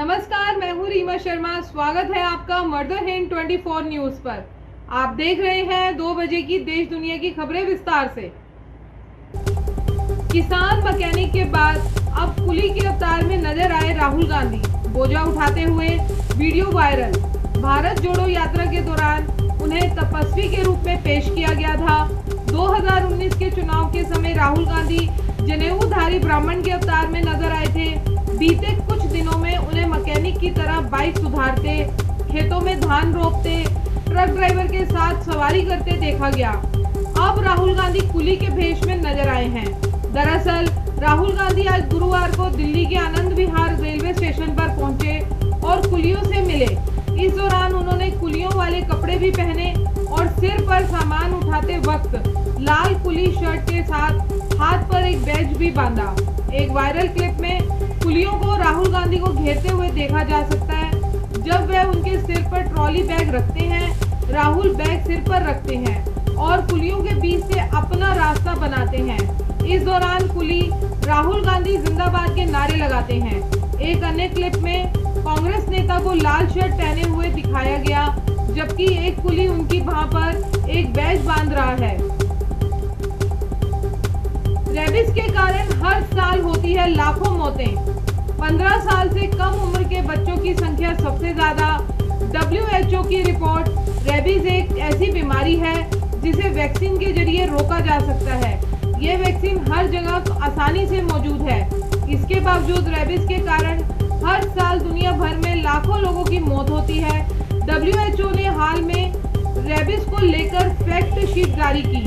नमस्कार, मैं हूँ रीमा शर्मा। स्वागत है आपका मर्दर हिंद 24 न्यूज पर। आप देख रहे हैं 2 बजे की देश दुनिया की खबरें विस्तार से। किसान मैकेनिक के बाद अब कुली के अवतार में नजर आए राहुल गांधी। बोझा उठाते हुए वीडियो वायरल। भारत जोड़ो यात्रा के दौरान उन्हें तपस्वी के रूप में पेश किया गया था। 2019 के चुनाव के समय राहुल गांधी जनेऊधारी ब्राह्मण के अवतार में नजर आए थे। बीते कुछ दिनों में उन्हें मैकेनिक की तरह बाइक सुधारते, खेतों में धान रोपते, ट्रक ड्राइवर के साथ सवारी करते देखा गया। अब राहुल गांधी कुली के भेष में नजर आए हैं। दरअसल राहुल गांधी आज गुरुवार को दिल्ली के आनंद विहार रेलवे स्टेशन पर पहुंचे और कुलियों से मिले। इस दौरान उन्होंने कुलियों वाले कपड़े भी पहने और सिर पर सामान उठाते वक्त लाल कुली शर्ट के साथ हाथ पर एक बैज भी बांधा। एक वायरल क्लिप में कुलियों को राहुल गांधी को घेरते हुए देखा जा सकता है। जब वह उनके सिर पर ट्रॉली बैग रखते हैं, राहुल बैग सिर पर रखते हैं और कुलियों के बीच से अपना रास्ता बनाते हैं। इस दौरान कुली राहुल गांधी जिंदाबाद के नारे लगाते हैं। एक अन्य क्लिप में कांग्रेस नेता को लाल शर्ट पहने हुए दिखाया गया, जबकि एक कुली उनकी बाह पर एक बैज बांध रहा है। रेबीज के कारण हर साल होती है लाखों मौतें। 15 साल से कम उम्र के बच्चों की संख्या सबसे ज्यादा। WHO की रिपोर्ट। रेबीज एक ऐसी बीमारी है जिसे वैक्सीन के जरिए रोका जा सकता है। ये वैक्सीन हर जगह आसानी से मौजूद है। इसके बावजूद रेबीज के कारण हर साल दुनिया भर में लाखों लोगों की मौत होती है। WHO ने हाल में रेबीज को लेकर फैक्ट शीट जारी की,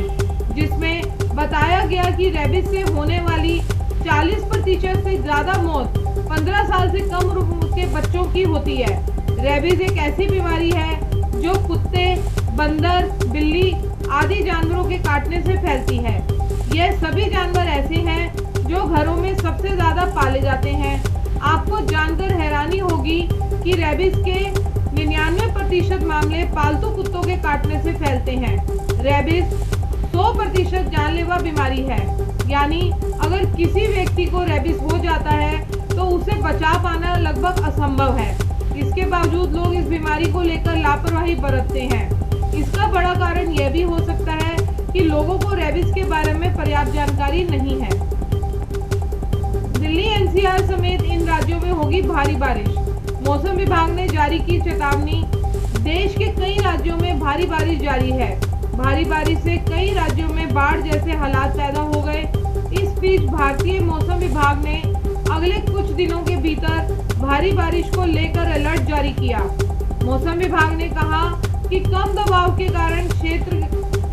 जिसमें बताया गया कि रेबीज से होने वाली 40% से ज्यादा मौत 15 साल से कम उम्र के बच्चों की होती है। रेबीज एक ऐसी बीमारी है जो कुत्ते, बंदर, बिल्ली आदि जानवरों के काटने से फैलती है। यह सभी जानवर ऐसे हैं जो घरों में सबसे ज्यादा पाले जाते हैं। आपको जानकर हैरानी होगी कि रेबीज के 99% मामले पालतू कुत्तों के काटने से फैलते हैं। रेबीज 100% जानलेवा बीमारी है, यानी अगर किसी व्यक्ति को रेबीज हो जाता है तो उसे बचा पाना लगभग असंभव है। इसके बावजूद लोग इस बीमारी को लेकर लापरवाही बरतते हैं। इसका बड़ा कारण यह भी हो सकता है कि लोगों को रेबीज के बारे में पर्याप्त जानकारी नहीं है। दिल्ली, NCR समेत इन राज्यों में होगी भारी बारिश। मौसम विभाग ने जारी की चेतावनी। देश के कई राज्यों में भारी बारिश जारी है। भारी बारिश से कई राज्यों में बाढ़ जैसे हालात पैदा हो गए। इस बीच भारतीय मौसम विभाग ने अगले कुछ दिनों के भीतर भारी बारिश को लेकर अलर्ट जारी किया। मौसम विभाग ने कहा कि कम दबाव के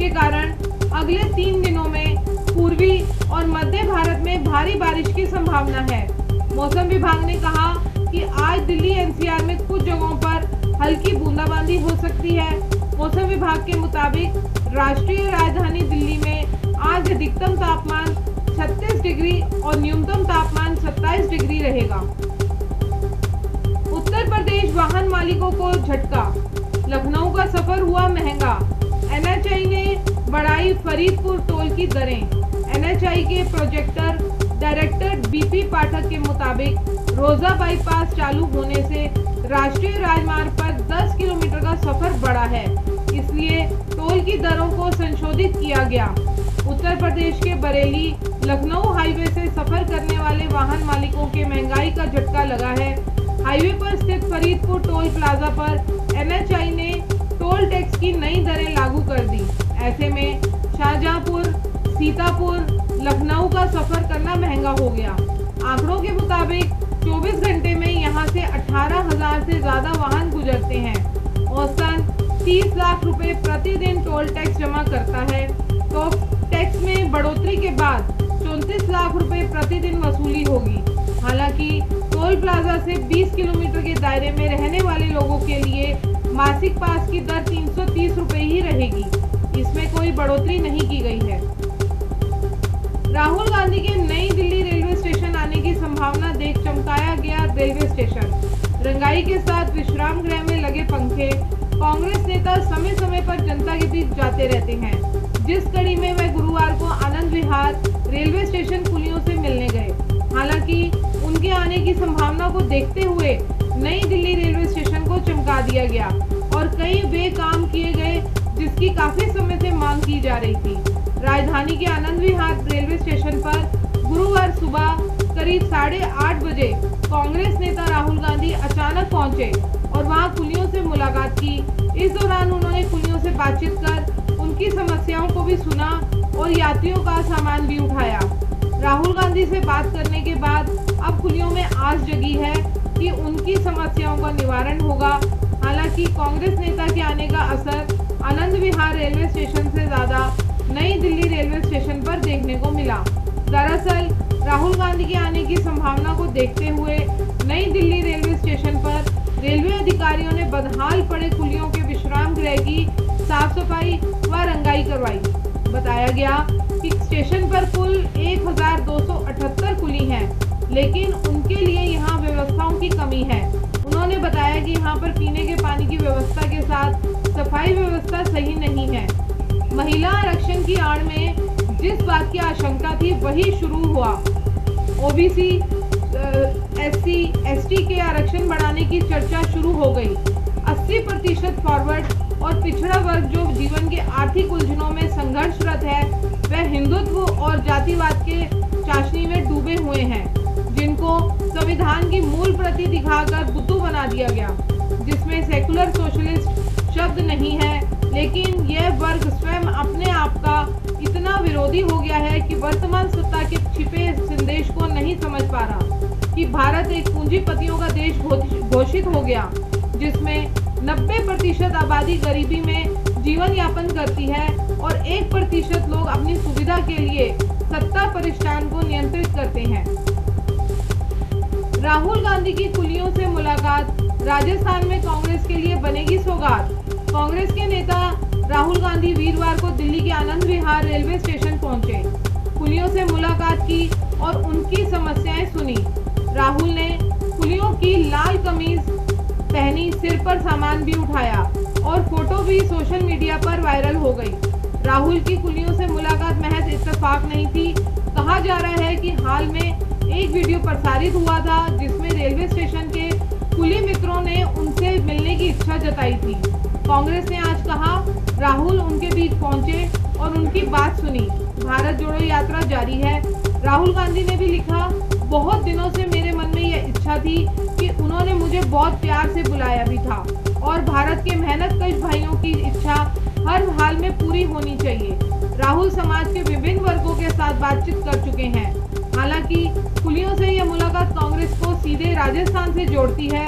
कारण अगले 3 दिनों में पूर्वी और मध्य भारत में भारी बारिश की संभावना है। मौसम विभाग ने कहा कि आज दिल्ली, NCR में कुछ जगहों पर हल्की बूंदाबांदी हो सकती है। मौसम विभाग के मुताबिक राष्ट्रीय राजधानी दिल्ली में आज अधिकतम तापमान 36 डिग्री और न्यूनतम तापमान 27 डिग्री रहेगा। उत्तर प्रदेश वाहन मालिकों को झटका। लखनऊ का सफर हुआ महंगा। NHAI ने बढ़ाई फरीदपुर टोल की दरें। NHAI के प्रोजेक्टर डायरेक्टर BP पाठक के मुताबिक रोजा बाईपास चालू होने से राष्ट्रीय राजमार्ग पर 10 किलोमीटर का सफर बढ़ा है, इसलिए टोल की दरों को संशोधित किया गया। उत्तर प्रदेश के बरेली लखनऊ हाईवे से सफर करने वाले वाहन मालिकों के महंगाई का झटका लगा है। हाईवे पर स्थित फरीदपुर टोल प्लाजा पर NHAI ने टोल टैक्स की नई दरें लागू कर दी। ऐसे में शाहजहांपुर, सीतापुर, लखनऊ का सफर करना महंगा हो गया। आंकड़ों के मुताबिक 24 घंटे में यहां से 18,000 से ज्यादा वाहन गुजरते हैं। औसतन 30 लाख रुपए प्रतिदिन टोल टैक्स जमा करता है। तो टैक्स में बढ़ोतरी के बाद 34 लाख रुपए प्रतिदिन वसूली होगी। हालांकि टोल प्लाजा से 20 किलोमीटर के दायरे में रहने वाले लोगों के लिए मासिक पास की दर 330 रुपए ही रहेगी। इसमें कोई बढ़ोतरी नहीं की गई है। राहुल गांधी के नई दिल्ली रेलवे स्टेशन आने की संभावना देख चमकाया गया रेलवे स्टेशन। रंगाई के साथ विश्राम गृह में लगे पंखे। कांग्रेस नेता समय समय पर जनता के बीच जाते रहते हैं, जिस कड़ी में वह गुरुवार को आनंद विहार रेलवे स्टेशन कुलियों से मिलने गए। हालांकि उनके आने की संभावना को देखते हुए दिया गया और कई वे काम किए गए जिसकी काफी समय से मांग की जा रही थी। राजधानी के आनंद विहार रेलवे स्टेशन पर गुरुवार सुबह करीब 8:30 बजे कांग्रेस नेता राहुल गांधी अचानक पहुंचे और वहां कुलियों से मुलाकात की। इस दौरान उन्होंने कुलियों से बातचीत कर उनकी समस्याओं को भी सुना और यात्रियों का सामान भी उठाया। राहुल गांधी से बात करने के बाद अब कुलियों में आस जगी है कि उनकी समस्याओं का निवारण होगा। हालांकि कांग्रेस नेता के आने का असर आनंद विहार रेलवे स्टेशन से ज्यादा नई दिल्ली रेलवे स्टेशन पर देखने को मिला। दरअसल राहुल गांधी के आने की संभावना को देखते हुए नई दिल्ली रेलवे स्टेशन पर रेलवे अधिकारियों ने बदहाल पड़े कुलियों के विश्राम गृह की साफ सफाई व रंगाई करवाई। बताया गया कि स्टेशन पर कुल 1278 कुली हैं, लेकिन उनके लिए यहाँ व्यवस्थाओं की कमी है। उन्होंने बताया कि यहाँ पर पीने के पानी की व्यवस्था के साथ सफाई व्यवस्था सही नहीं है। महिला आरक्षण की आड़ में जिस बात की आशंका थी वही शुरू हुआ। ओबीसी, एससी, एसटी के आरक्षण बढ़ाने की चर्चा शुरू हो गई। 80% फॉरवर्ड और पिछड़ा वर्ग जो जीवन के आर्थिक उलझनों में संघर्षरत है, वह हिंदुत्व और जातिवाद के चाशनी में डूबे हुए हैं, जिनको संविधान की मूल प्रति दिखाकर बुद्धू बना दिया गया, जिसमें सेकुलर सोशलिस्ट शब्द नहीं है। लेकिन यह वर्ग स्वयं अपने आप का इतना विरोधी हो गया है कि वर्तमान सत्ता के छिपे संदेश को नहीं समझ पा रहा कि भारत एक पूंजीपतियों का देश घोषित हो गया, जिसमें 90% आबादी गरीबी में जीवन यापन करती है और 1% लोग अपनी सुविधा के लिए सत्ता परिष्ठान को नियंत्रित करते हैं। राहुल गांधी की कुलियों से मुलाकात राजस्थान में कांग्रेस के लिए बनेगी सौगात। कांग्रेस के नेता राहुल गांधी वीरवार को दिल्ली के आनंद विहार रेलवे स्टेशन पहुंचे, कुलियों से मुलाकात की और उनकी समस्याएं सुनी। राहुल ने कुलियों की लाल कमीज पहनी, सिर पर सामान भी उठाया और फोटो भी सोशल मीडिया पर वायरल हो गई। राहुल की कुलियों से मुलाकात महज इत्तेफाक नहीं थी। कहा जा रहा है कि हाल में एक वीडियो प्रसारित हुआ था जिसमें रेलवे स्टेशन के कुली मित्रों ने उनसे मिलने की इच्छा जताई थी। कांग्रेस ने आज कहा राहुल उनके बीच पहुंचे और उनकी बात सुनी। भारत जोड़ो यात्रा जारी है। राहुल गांधी ने भी लिखा, बहुत दिनों से मेरे मन में यह इच्छा थी कि उन्होंने मुझे बहुत प्यार से बुलाया भी था और भारत के मेहनतकश भाइयों की इच्छा हर हाल में पूरी होनी चाहिए। राहुल समाज के विभिन्न वर्गों के साथ बातचीत कर चुके हैं। हालांकि कुलियों से यह मुलाकात कांग्रेस को सीधे राजस्थान से जोड़ती है।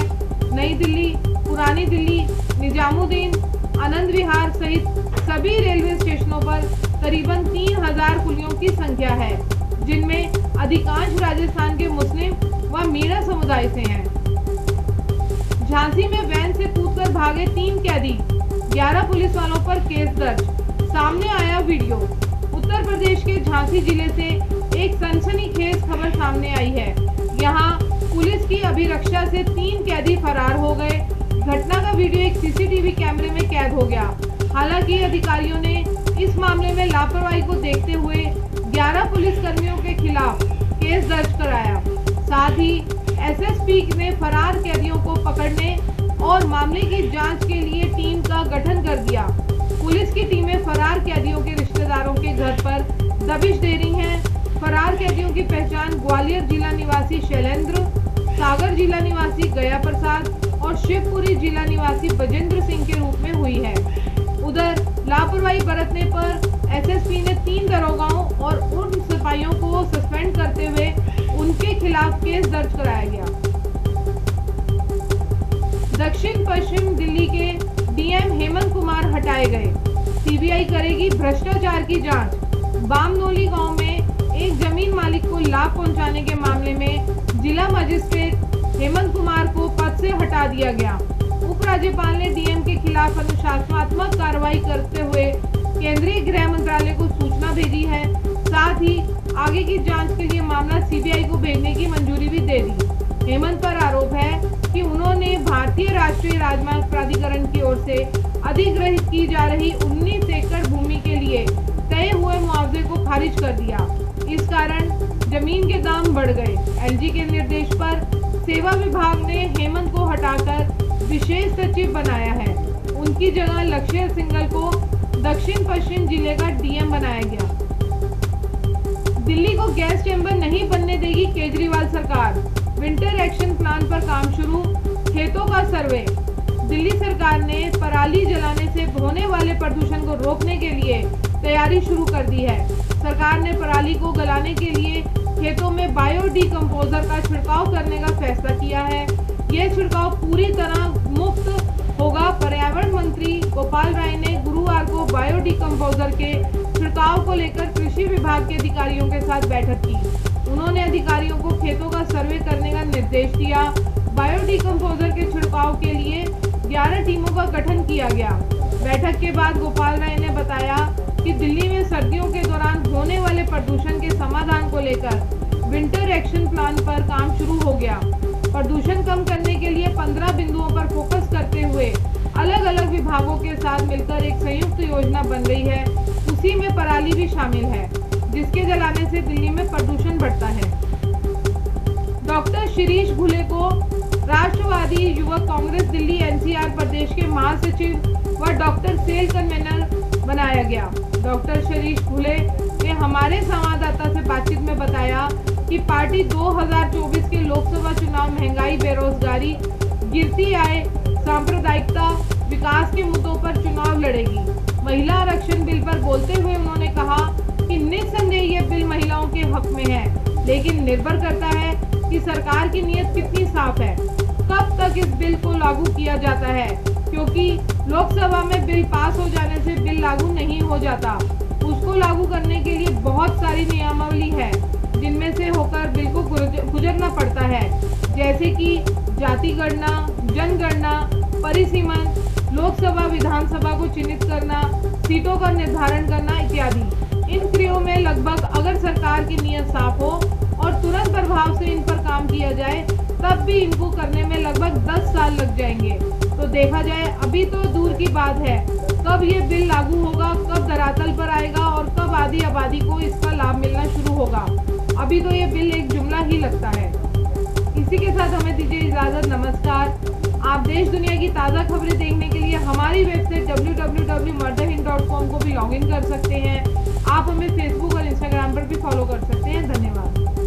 नई दिल्ली, पुरानी दिल्ली, निजामुद्दीन, आनंद विहार सहित सभी रेलवे स्टेशनों पर करीबन 3000 कुलियों की संख्या है, जिनमें अधिकांश राजस्थान के मुस्लिम व मीणा समुदाय से हैं। झांसी में वैन से कूदकर भागे 3 कैदी, 11 पुलिस वालों पर केस दर्ज। सामने आया वीडियो। उत्तर प्रदेश के झांसी जिले से एक सनसनीखेज खबर सामने आई है। यहाँ पुलिस की अभिरक्षा से 3 कैदी फरार हो गए। घटना का वीडियो एक सीसीटीवी कैमरे में कैद हो गया। हालांकि अधिकारियों ने इस मामले में लापरवाही को देखते हुए 11 पुलिसकर्मियों के खिलाफ केस दर्ज कराया। साथ ही एसएसपी ने फरार कैदियों को पकड़ने और मामले की जांच के लिए टीम का गठन कर दिया। पुलिस की टीमें फरार कैदियों के रिश्तेदारों के घर पर दबिश दे रही हैं। फरार कैदियों की पहचान ग्वालियर जिला निवासी शैलेंद्र, सागर जिला निवासी गया प्रसाद और शिवपुरी जिला निवासी बजेंद्र सिंह के रूप में हुई है। उधर लापरवाही बरतने पर एसएसपी ने 3 दरोगाओं और उन सिपाहियों को सस्पेंड करते हुए उनके खिलाफ केस दर्ज कराया गया। दक्षिण पश्चिम दिल्ली के डीएम हेमंत कुमार हटाए गए। सीबीआई करेगी भ्रष्टाचार की जांच। बामनोली गांव में एक जमीन मालिक को लाभ पहुंचाने के मामले में जिला मजिस्ट्रेट हेमंत कुमार को पद से हटा दिया गया। उपराज्यपाल ने डीएम के खिलाफ अनुशासनात्मक कार्रवाई करते हुए केंद्रीय गृह मंत्रालय को सूचना भेजी है। साथ ही आगे की जांच के लिए मामला सीबीआई को भेजने की मंजूरी भी दे दी। हेमंत पर आरोप है कि उन्होंने भारतीय राष्ट्रीय राजमार्ग प्राधिकरण की ओर से अधिग्रहित की जा रही 19 एकड़ भूमि के लिए तय हुए मुआवजे को खारिज कर दिया। इस कारण जमीन के दाम बढ़ गए। एलजी के निर्देश पर सेवा विभाग ने हेमंत को हटाकर विशेष सचिव बनाया है। उनकी जगह लक्ष्य सिंघल को दक्षिण पश्चिम जिले का डीएम बनाया गया। दिल्ली को गैस चैम्बर नहीं बनने देगी केजरीवाल सरकार। विंटर एक्शन प्लान पर काम शुरू। खेतों का सर्वे। दिल्ली सरकार ने पराली जलाने से होने वाले प्रदूषण को रोकने के लिए तैयारी शुरू कर दी है। सरकार ने पराली को गलाने के लिए खेतों में बायो डिकम्पोजर का छिड़काव करने का फैसला किया है। यह छिड़काव पूरी तरह मुफ्त होगा। पर्यावरण मंत्री गोपाल राय ने गुरुवार को बायो डिकम्पोजर के छिड़काव को लेकर कृषि विभाग के अधिकारियों के साथ बैठक की। उन्होंने अधिकारियों को खेतों का सर्वे करने का निर्देश दिया। बायो डिकम्पोजर के छिड़काव के लिए 11 टीमों का गठन किया गया। बैठक के बाद गोपाल राय ने बताया कि दिल्ली में सर्दियों के दौरान होने वाले प्रदूषण के समाधान को लेकर विंटर एक्शन प्लान पर काम शुरू हो गया। प्रदूषण कम करने के लिए 15 बिंदुओं पर फोकस करते हुए अलग अलग विभागों के साथ मिलकर एक संयुक्त योजना बन रही है। उसी में पराली भी शामिल है, जिसके जलाने से दिल्ली में प्रदूषण बढ़ता है। डॉक्टर शिरीष भुले को राष्ट्रवादी युवक कांग्रेस दिल्ली एनसीआर प्रदेश के महासचिव व डॉक्टर सेल कन्वेनर बनाया गया। डॉक्टर शिरीष भुले ने हमारे संवाददाता से बातचीत में बताया कि पार्टी 2024 के लोकसभा चुनाव महंगाई, बेरोजगारी, गिरती आय, सांप्रदायिकता, विकास के मुद्दों पर चुनाव लड़ेगी। महिला आरक्षण बिल पर बोलते हुए उन्होंने कहा कि निस्संदेह ये बिल महिलाओं के हक में है, लेकिन निर्भर करता है कि सरकार की नीयत कितनी साफ है। कब तक इस बिल को लागू किया जाता है, क्योंकि लोकसभा में बिल पास हो जाने से बिल लागू नहीं हो जाता। उसको लागू करने के लिए बहुत सारी नियमावली है, जिनमें से होकर बिल को गुजरना पड़ता है, जैसे कि जाति गणना, जनगणना, परिसीमन, लोकसभा विधानसभा को चिन्हित करना, सीटों का निर्धारण करना इत्यादि। इन क्रियाओं में लगभग अगर सरकार की नीयत साफ हो और तुरंत प्रभाव से इन पर काम किया जाए, तब भी इनको करने में लगभग 10 साल लग जाएंगे। तो देखा जाए, अभी तो दूर की बात है कब ये बिल लागू होगा, कब धरातल पर आएगा और कब आधी आबादी को इसका लाभ मिलना शुरू होगा। अभी तो ये बिल एक जुमला ही लगता है। इसी के साथ हमें दीजिए इजाजत। नमस्कार। आप देश दुनिया की ताज़ा खबरें देखने के लिए हमारी वेबसाइट www.murderhind.com को भी लॉगिन कर सकते हैं। आप हमें फेसबुक और इंस्टाग्राम पर भी फॉलो कर सकते हैं। धन्यवाद।